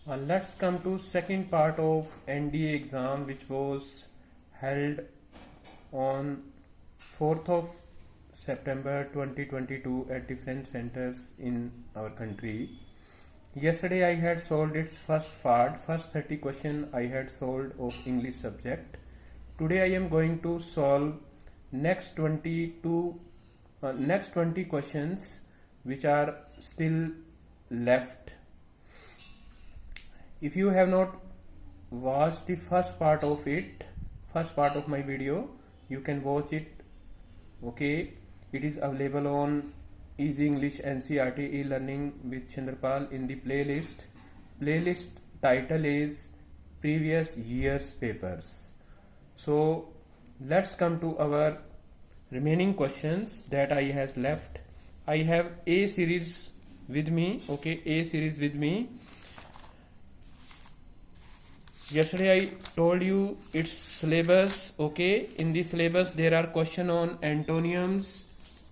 Let's come to second part of NDA exam which was held on 4th of September 2022 at different centers in our country. Yesterday I had solved its first part, first 30 question I had solved of English subject. Today I am going to solve next 20 questions which are still left. If you have not watched the first part of my video, you can watch it. Okay, it is available on Easy English NCERT e-learning with Chandrapal in the playlist. Playlist title is previous year's papers. So let's come to our remaining questions that I has left. I have A series with me. Okay, A series with me. Yesterday I told you its syllabus. Okay, in the syllabus there are questions on antonyms,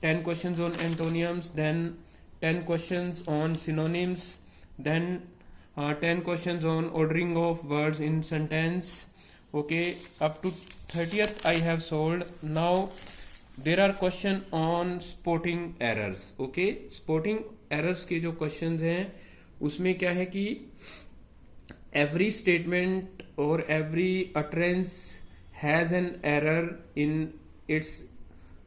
10 questions on antonyms, then 10 questions on synonyms, then 10 questions on ordering of words in sentence. Okay, up to 30th I have solved. Now there are questions on spotting errors. Okay, spotting errors के जो questions हैं उसमें क्या है कि every statement or every utterance has an error in its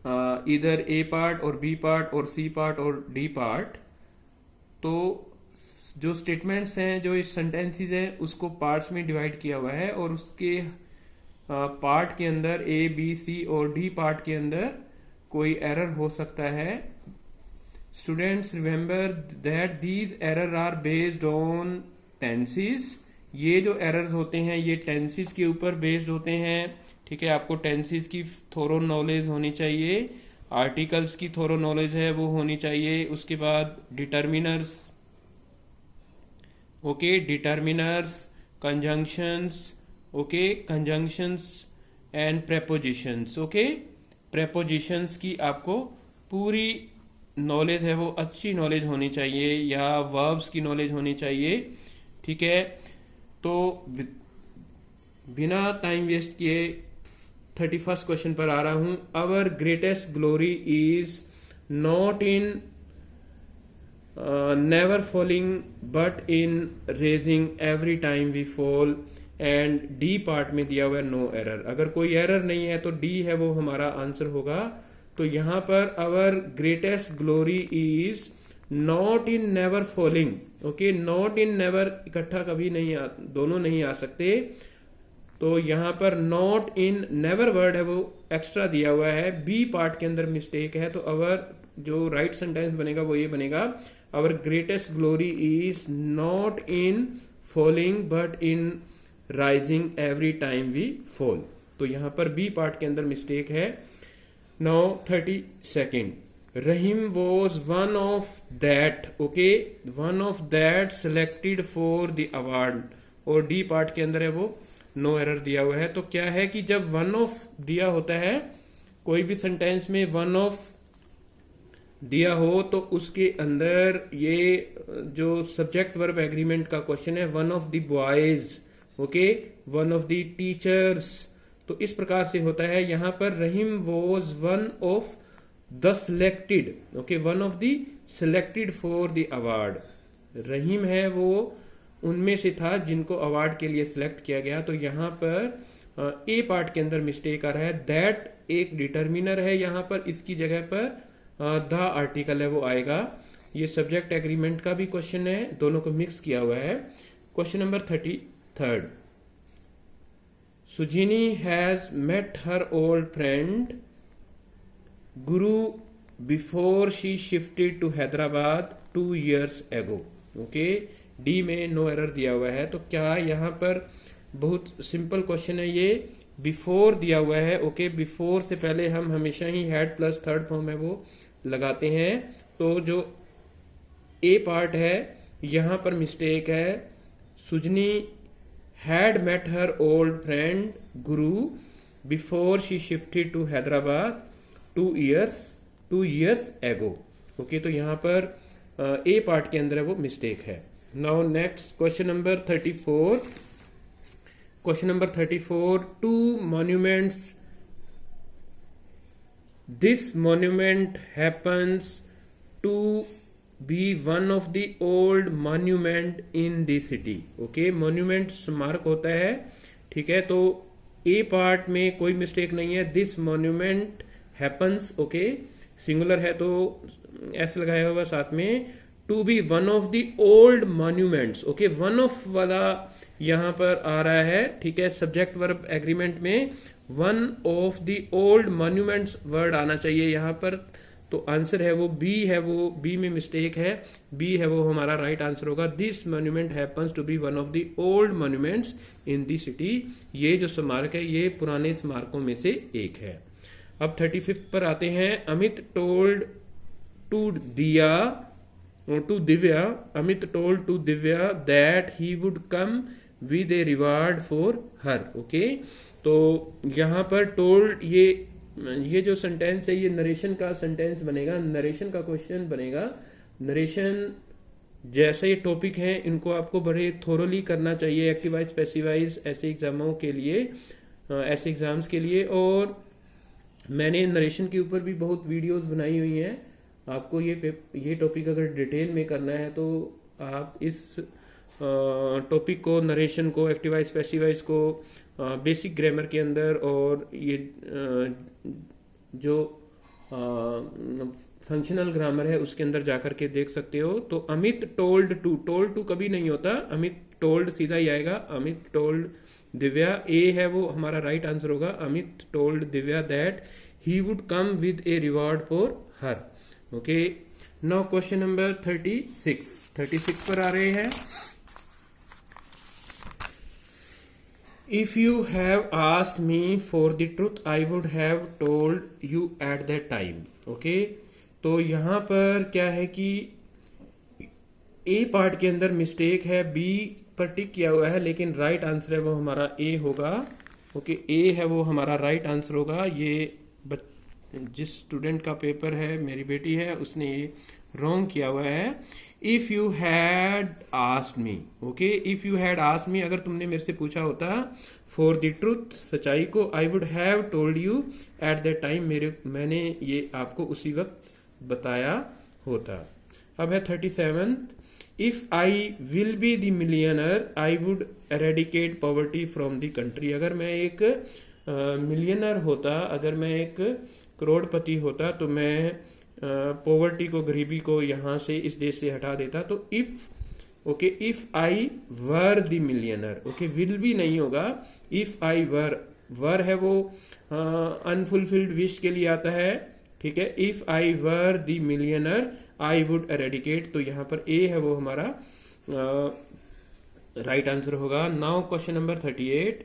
either A part or B part or C part or D part. तो जो statements हैं, जो इस sentences हैं, उसको parts में divide किया हुआ है और उसके part के अंदर A, B, C और D part के अंदर कोई error हो सकता है. Students remember that these errors are based on tenses. ये जो एरर्स होते हैं ये टेंसेस के ऊपर बेस्ड होते हैं. ठीक है, आपको टेंसेस की थोरो नॉलेज होनी चाहिए, आर्टिकल्स की थोरो नॉलेज है वो होनी चाहिए. उसके बाद determiners, okay, determiners, conjunctions, okay, conjunctions and prepositions. Okay, prepositions की आपको पूरी नॉलेज है वो अच्छी नॉलेज होनी चाहिए, या वर्ब्स की नॉलेज होनी चाहिए. ठीक है, तो बिना टाइम वेस्ट किए 31st क्वेश्चन पर आ रहा हूं. Our greatest glory is not in never falling but in raising every time we fall. And D part में दिया हुआ है नो एरर. अगर कोई एरर नहीं है तो डी है वो हमारा आंसर होगा. तो यहां per hour greatest glory is not in never falling. Okay, not in never इकट्ठा कभी नहीं दोनों नहीं आ सकते. तो यहां पर नॉट इन नेवर वर्ड है वो एक्स्ट्रा दिया हुआ है, बी पार्ट के अंदर मिस्टेक है. तो अवर जो राइट सेंटेंस बनेगा वो ये बनेगा, our greatest glory is not in falling but in rising every time we fall. तो यहां पर बी पार्ट के अंदर मिस्टेक है. Now 32nd, Rahim was one of that. Okay, one of that selected for the award. और D part के अंदर है वो नो एरर दिया हुआ है. तो क्या है कि जब वन ऑफ दिया होता है कोई भी सेंटेंस में, वन ऑफ दिया हो तो उसके अंदर ये जो सब्जेक्ट वर्ब एग्रीमेंट का क्वेश्चन है, one of the boys, okay, one of the teachers. तो इस प्रकार से होता है. यहां पर Rahim was one of the selected. Okay, one of the selected for the award. Rahim है वो उनमें से था जिनको अवार्ड के लिए सिलेक्ट किया गया. तो यहां पर ए पार्ट के अंदर मिस्टेक आ रहा है. दैट एक डिटर्मिनर है, यहां पर इसकी जगह पर द आर्टिकल है वो आएगा. ये सब्जेक्ट एग्रीमेंट का भी क्वेश्चन है, दोनों को मिक्स किया हुआ है. Question number 33rd, Sujini has met her old friend Guru before she shifted to Hyderabad 2 years ago. Okay, D में नो एरर दिया हुआ है. तो क्या यहाँ पर बहुत सिंपल क्वेश्चन है, ये बिफोर दिया हुआ है. ओके, बिफोर से पहले हम हमेशा he had plus third form है वो लगाते हैं. तो जो ए पार्ट है यहाँ पर मिस्टेक है. Sujani had met her old friend Guru before she shifted to Hyderabad 2 years ago. Okay, तो यहाँ पर ए पार्ट के अंदर है वो मिस्टेक है. Now next question number 34. Question number 34. Two monuments. This monument happens to be one of the old monument in the city. Okay, monument स्मारक होता है, ठीक है. तो ए पार्ट में कोई मिस्टेक नहीं है. This monument happens, okay, singular है तो एस लगाया होगा साथ में. To be one of the old monuments, okay, one of वाला यहां पर आ रहा है, ठीक है. सब्जेक्ट वर्ब एग्रीमेंट में one of the old monuments word आना चाहिए यहां पर. तो आंसर है वो बी है, वो बी में मिस्टेक है. बी है वो हमारा राइट आंसर होगा. This monument happens to be one of the old monuments in the city. ये जो स्मारक है ये पुराने स्मारकों में से एक है. अब 35 पर आते हैं. Amit told to Divya, Amit told to Divya that he would come with a reward for her. Okay, तो यहां पर टोल्ड, ये जो सेंटेंस है ये नरेशन का सेंटेंस बनेगा, नरेशन का क्वेश्चन बनेगा. नरेशन जैसे टॉपिक हैं इनको आपको बड़े थोरोली करना चाहिए, एक्टिवाइज पैसिवाइज ऐसे एग्जामों के लिए, ऐसे एग्जाम्स के लिए. और मैंने नरेशन के ऊपर भी बहुत वीडियोस बनाई हुई हैं. आपको ये टॉपिक अगर डिटेल में करना है तो आप इस टॉपिक को, नरेशन को, एक्टिवाइज पैसिवाइज को बेसिक ग्रामर के अंदर और ये जो फंक्शनल ग्रामर है उसके अंदर जाकर के देख सकते हो. तो अमित टोल्ड टू कभी नहीं होता, अमित टोल्ड सीधा ही आएगा. अमित टोल्ड दिव्या, ए है वो हमारा राइट आंसर होगा. Amit told Divya that he would come with a reward for her. Okay, now question number 36 पर आ रहे हैं. If you have asked me for the truth, I would have told you at that time. Okay, तो यहां पर क्या है कि ए part के अंदर मिस्टेक है, बी पर टिक किया हुआ है, लेकिन राइट आंसर है वो हमारा ए होगा. ओके, ए है वो हमारा राइट आंसर होगा. ये जिस स्टूडेंट का पेपर है, मेरी बेटी है, उसने ये रॉन्ग किया हुआ है. If you had asked me, okay, if you had asked me, अगर तुमने मेरे से पूछा होता फॉर द ट्रूथ, सच्चाई को, I would have told you at that time, मैंने ये आपको उसी वक्त बताया होता. अब है 37. If I will be the millionaire I would eradicate poverty from the country. अगर मैं एक मिलियनर होता, अगर मैं एक करोड़पति होता तो मैं पॉवर्टी को, गरीबी को यहां से, इस देश से हटा देता. तो if, okay, if I were the millionaire, okay, will भी नहीं होगा. इफ आई वर है वो अनफुलफिल्ड विश के लिए आता है, ठीक है. If I were the millionaire I would eradicate. तो यहां पर ए है वो हमारा राइट आंसर होगा. Now question number 38.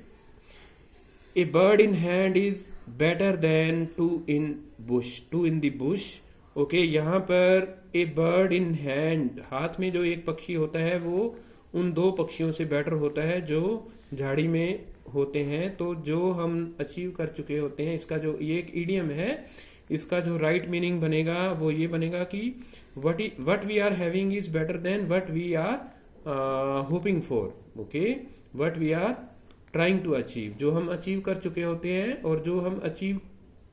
A bird in hand is better than two in the bush. Okay, यहां पर ए बर्ड इन हैंड, हाथ में जो एक पक्षी होता है वो उन दो पक्षियों से बेटर होता है जो झाड़ी में होते हैं. तो जो हम अचीव कर चुके होते हैं, इसका जो ये एक इडियम है, इसका जो राइट मीनिंग बनेगा वो ये बनेगा कि what we are having is better than what we are hoping for. Okay, what we are trying to achieve, जो हम अचीव कर चुके होते हैं और जो हम अचीव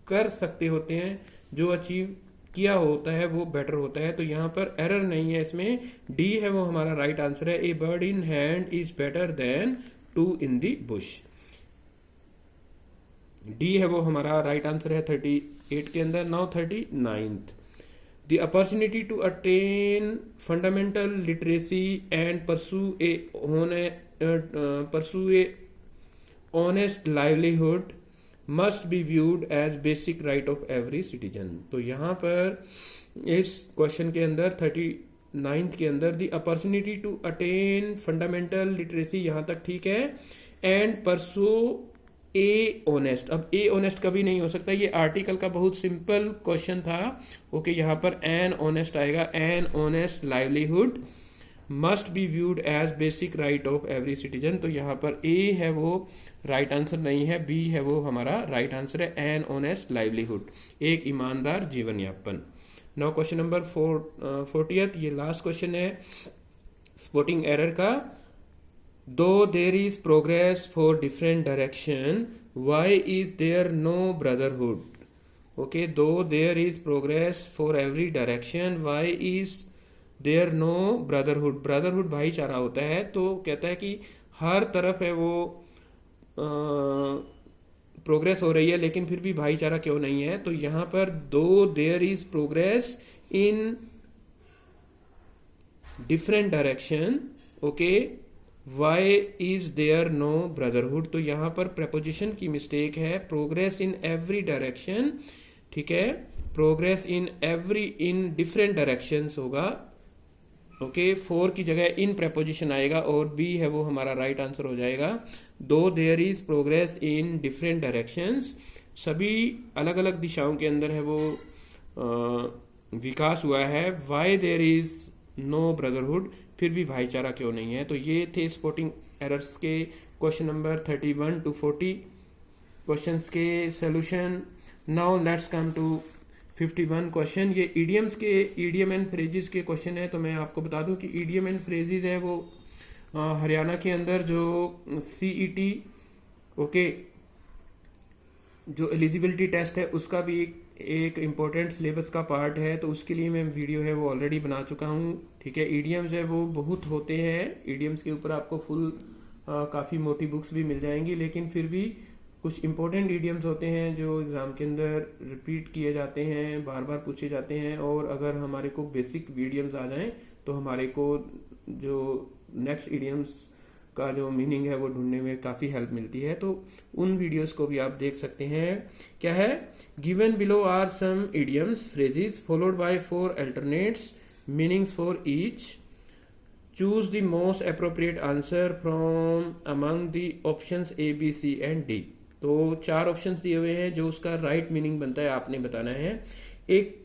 कर सकते होते हैं, जो अचीव किया होता है वो बेटर होता है. तो यहां पर एरर नहीं है इसमें, डी है वो हमारा राइट आंसर है. A bird in hand is better than two in the bush. D है वो हमारा राइट आंसर है 38 के अंदर. Now 39. The opportunity to attain fundamental literacy and pursue a honest livelihood must be viewed as basic right of every citizen. तो यहां पर इस क्वेश्चन के अंदर 39 के अंदर the opportunity to attain fundamental literacy, यहां तक ठीक है. एंड परसू ए ऑनेस्ट, अब ए ऑनेस्ट कभी नहीं हो सकता, ये आर्टिकल का बहुत सिंपल क्वेश्चन था. ओके, यहां पर एन ऑनेस्ट आएगा. An honest livelihood must be viewed as basic right of every citizen. तो यहां पर ए है वो राइट आंसर नहीं है, बी है वो हमारा राइट आंसर है. एन ऑनेस्ट लाइवलीहुड, एक ईमानदार जीवन यापन. नाउ क्वेश्चन नंबर 40th, ये लास्ट क्वेश्चन है. स्पॉटिंग एरर का, though there is progress for different direction why is there no brotherhood. Okay, though there is progress for every direction why is there no brotherhood. Brotherhood भाईचारा होता है, तो कहता है कि हर तरफ है वो प्रोग्रेस हो रही है लेकिन फिर भी भाईचारा क्यों नहीं है। तो यहां पर though there is progress in different direction, okay, why is there no brotherhood. तो यहां पर प्रपोजिशन की मिस्टेक है, प्रोग्रेस इन एवरी डायरेक्शन, ठीक है, progress in every in different directions होगा। ओके, फोर की जगह इन प्रपोजिशन आएगा और बी है वो हमारा राइट आंसर हो जाएगा। Though there is progress in different directions, सभी अलग अलग दिशाओं के अंदर है वो विकास हुआ है। Why there is no brotherhood, फिर भी भाईचारा क्यों नहीं है। तो ये थे स्पॉटिंग एरर्स के क्वेश्चन नंबर 31 to 40 क्वेश्चंस के solution. Now let's come to 51 question. ये ईडियम्स के, ईडियम एंड फ्रेजेस के क्वेश्चन है। तो मैं आपको बता दूं कि ईडियम एंड फ्रेजेस है वो हरियाणा के अंदर जो सीईटी, ओके, जो एलिजिबिलिटी टेस्ट है उसका भी एक इम्पोर्टेंट सिलेबस का पार्ट है। तो उसके लिए मैं वीडियो है वो ऑलरेडी बना चुका हूँ, ठीक है। ईडियम्स है वो बहुत होते हैं, ईडियम्स के ऊपर आपको फुल काफ़ी मोटी बुक्स भी मिल जाएंगी, लेकिन फिर भी कुछ इंपॉर्टेंट ईडियम्स होते हैं जो एग्जाम के अंदर रिपीट किए जाते हैं, बार बार पूछे जाते हैं। और अगर हमारे को बेसिक ईडियम्स आ जाएं तो हमारे को जो नेक्स्ट ईडियम्स का जो मीनिंग है वो ढूंढने में काफ़ी हेल्प मिलती है। तो उन वीडियोस को भी आप देख सकते हैं। क्या है, given below are some idioms phrases followed by 4 alternates meanings for each, choose the most appropriate answer from among the options A B C and D. तो 4 ऑप्शंस दिए हुए हैं, जो उसका राइट मीनिंग बनता है आपने बताना है। एक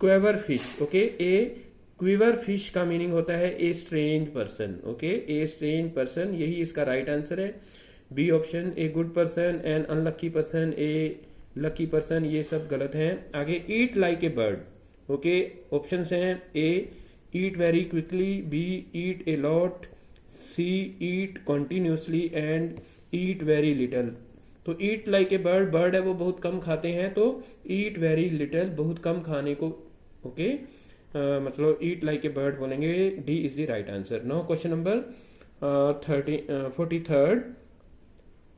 quiver fish, okay, a quiver fish का मीनिंग होता है a strange person, okay, a strange person, यही इसका राइट आंसर है। B option, a good person and unlucky person, a lucky person, ये सब गलत हैं। आगे eat like a bird, okay, option हैं a eat very quickly, B eat a lot, C eat continuously and eat very little. तो eat like a bird, bird है वो बहुत कम खाते हैं, तो ईट वेरी लिटल, बहुत कम खाने को, ओके, मतलब ईट लाइक ए बर्ड बोलेंगे। D is the right answer. Now question number 43,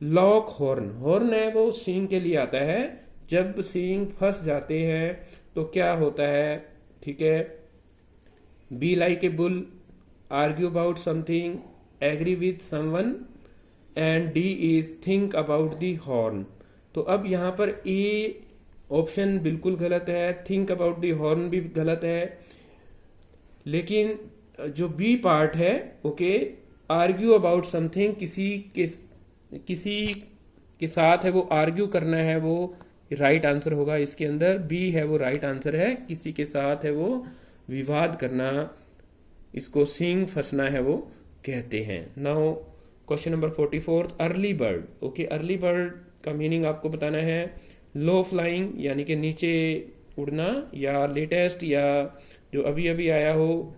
lock horn, horn है वो सींग के लिए आता है। जब सींग फंस जाते हैं तो क्या होता है, ठीक है। B like a bull, argue about something, agree with someone and D is think about the horn. तो अब यहां पर ए ऑप्शन बिल्कुल गलत है, थिंक अबाउट द हॉर्न भी गलत है, लेकिन जो बी पार्ट है, ओके, आर्ग्यू अबाउट समथिंग, किसी के साथ है वो आर्ग्यू करना है, वो राइट आंसर होगा इसके अंदर। बी है वो राइट आंसर है, किसी के साथ है वो विवाद करना, इसको सींग फंसना है वो कहते हैं। Now question number 44, early bird, okay, early bird का मीनिंग आपको बताना है लो फ्लाइंग यानी कि नीचे उड़ना, या लेटेस्ट या जो अभी अभी आया हो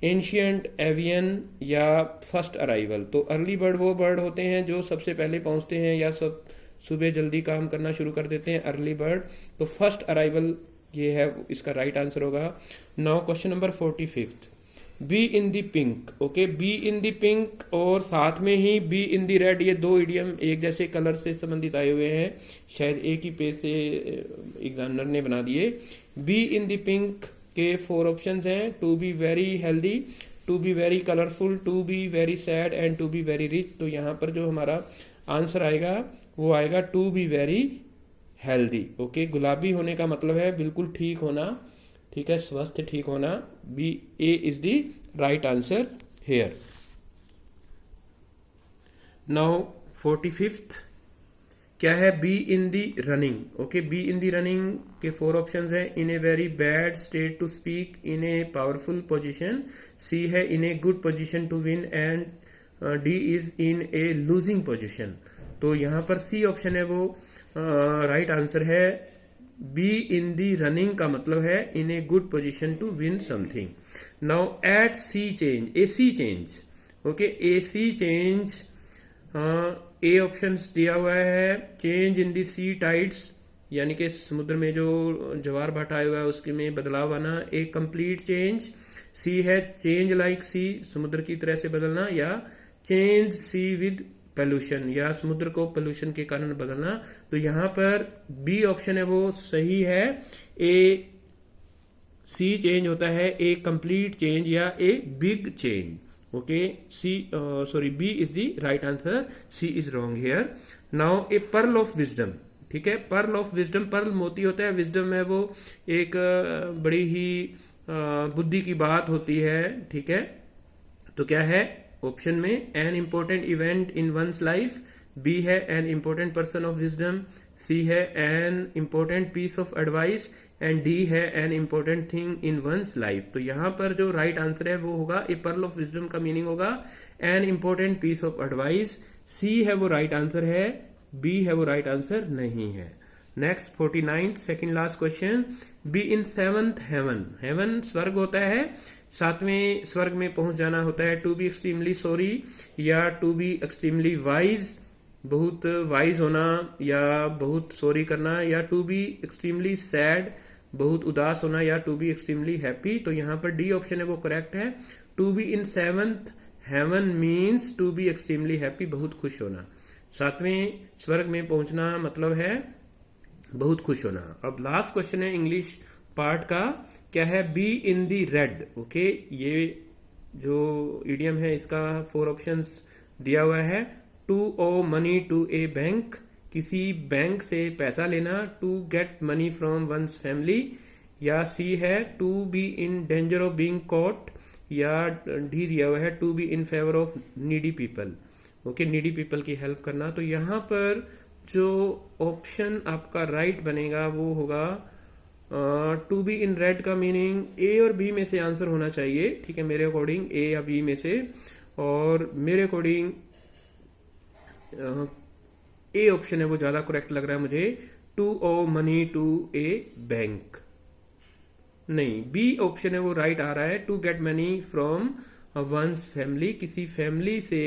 एंशियंट एवियन, या फर्स्ट अराइवल। तो अर्ली बर्ड वो बर्ड होते हैं जो सबसे पहले पहुंचते हैं या सब सुबह जल्दी काम करना शुरू कर देते हैं, अर्ली बर्ड। तो फर्स्ट अराइवल ये है, इसका राइट आंसर होगा। Now question number 45, B in the pink, okay, B in the pink और साथ में ही बी इन दी रेड, ये दो इडियम एक जैसे कलर से संबंधित आए हुए हैं, शायद एक ही पेज से एग्जामिनर ने बना दिए। बी इन दी पिंक के 4 ऑप्शंस हैं, to be very healthy, to be very colourful, to be very sad and to be very rich. तो यहाँ पर जो हमारा आंसर आएगा वो आएगा to be very healthy, okay. गुलाबी होने का मतलब है बिल्कुल ठीक होना, ठीक है, स्वस्थ ठीक होना। B A is the right answer here. Now 45th क्या है, B in the running, okay, B in the running के 4 ऑप्शंस हैं, in a very bad state to speak, in a powerful position, C है in a good position to win and D is in a losing position. तो यहाँ पर C option है वो right answer है। B in the running का मतलब है in a good position to win something. Now eight sea change, a sea change. Okay, a sea change, A option दिया हुआ है. Change in the C tides, यानी कि समुद्र में जो ज्वार भाटा आया हुआ है उसके में बदलाव आना. ए कंप्लीट चेंज. सी है चेंज लाइक सी, समुद्र की तरह से बदलना. या चेंज सी विद पोल्यूशन, या समुद्र को पोल्यूशन के कारण बदलना. तो यहां पर बी ऑप्शन है वो सही है. ए सी चेंज होता है ए कंप्लीट चेंज या a big change. Okay, C sorry B is the right answer, C is wrong here. Now a pearl of wisdom. ठीक है, पर्ल ऑफ विजडम, पर्ल मोती होता है, विजडम है वो एक बड़ी ही बुद्धि की बात होती है. ठीक है, तो क्या है ऑप्शन में? An important event in one's life. B है an important person of wisdom. C है an important piece of advice. And D है an important thing in one's life. तो यहां पर जो राइट आंसर है वो होगा ए पर्ल ऑफ विजडम का मीनिंग होगा an important piece of advice. C है वो राइट आंसर है, बी है वो राइट आंसर नहीं है. Next 49th second last question. B in seventh heaven. Heaven स्वर्ग होता है, सातवें स्वर्ग में पहुंच जाना होता है. टू बी एक्सट्रीमली सॉरी या टू बी एक्सट्रीमली वाइज, बहुत वाइज होना या बहुत सॉरी करना. या टू बी एक्सट्रीमली सैड, बहुत उदास होना. या टू बी एक्सट्रीमली हैप्पी. तो यहां पर डी ऑप्शन है वो करेक्ट है. To be in seventh heaven means to be extremely happy, बहुत खुश होना. सातवें स्वर्ग में पहुंचना मतलब है बहुत खुश होना. अब लास्ट क्वेश्चन है इंग्लिश पार्ट का, क्या है? B in the red. Okay, ये जो इडियम है इसका 4 ऑप्शंस दिया हुआ है. To owe money to a bank, किसी बैंक से पैसा लेना. To get money from one's family. या सी है to be in danger of being caught. या डी दिया हुआ है to be in favour of needy people. Okay, needy people की हेल्प करना. तो यहां पर जो ऑप्शन आपका राइट बनेगा वो होगा टू बी इन रेड का मीनिंग ए और बी में से आंसर होना चाहिए. ठीक है, मेरे अकॉर्डिंग ए या बी में से. और मेरे अकॉर्डिंग ए ऑप्शन है वो ज्यादा करेक्ट लग रहा है मुझे. To owe money to a bank. नहीं, बी ऑप्शन है वो राइट आ रहा है. To get money from one's family, किसी फैमिली से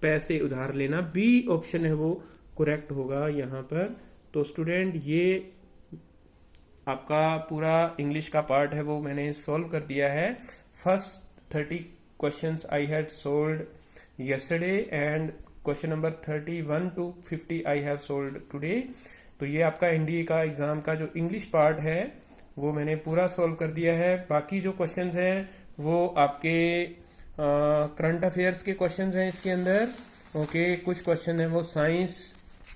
पैसे उधार लेना. बी ऑप्शन है वो करेक्ट होगा यहां पर. तो स्टूडेंट, ये आपका पूरा इंग्लिश का पार्ट है वो मैंने सॉल्व कर दिया है. First 30 questions I had solved yesterday and question number 31 to 50 I have solved today. तो ये आपका एनडीए का एग्जाम का जो इंग्लिश पार्ट है वो मैंने पूरा सॉल्व कर दिया है. बाकी जो क्वेश्चंस हैं वो आपके करंट अफेयर्स के क्वेश्चंस हैं इसके अंदर. ओके, कुछ क्वेश्चन है वो साइंस,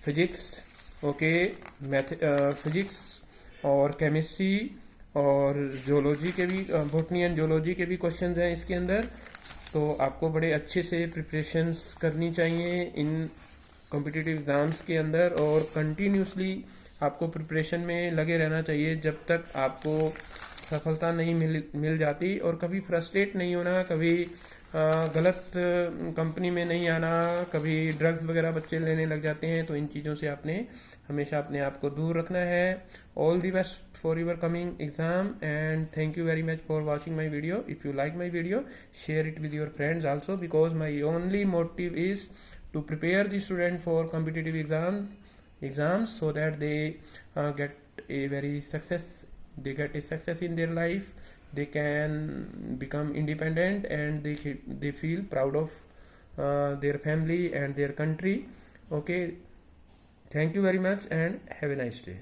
फिजिक्स, ओके, फिजिक्स और केमिस्ट्री और जोलॉजी के भी, बॉटनी एंड जोलॉजी के भी क्वेश्चंस हैं इसके अंदर. तो आपको बड़े अच्छे से प्रिपरेशंस करनी चाहिए इन कॉम्पिटिटिव एग्जाम्स के अंदर. और कंटिन्यूसली आपको प्रिपरेशन में लगे रहना चाहिए जब तक आपको सफलता नहीं मिल जाती. और कभी फ्रस्ट्रेट नहीं होना, कभी गलत कंपनी में नहीं आना, कभी ड्रग्स वगैरह बच्चे लेने लग जाते हैं. तो इन चीज़ों से आपने हमेशा अपने आप को दूर रखना है. All the best for your coming exam and thank you very much for watching my video. If you like my video, share it with your friends also, because my only motive is to prepare the student for competitive exams so that they get a success in their life. They can become independent and they feel proud of their family and their country. Okay, thank you very much and have a nice day.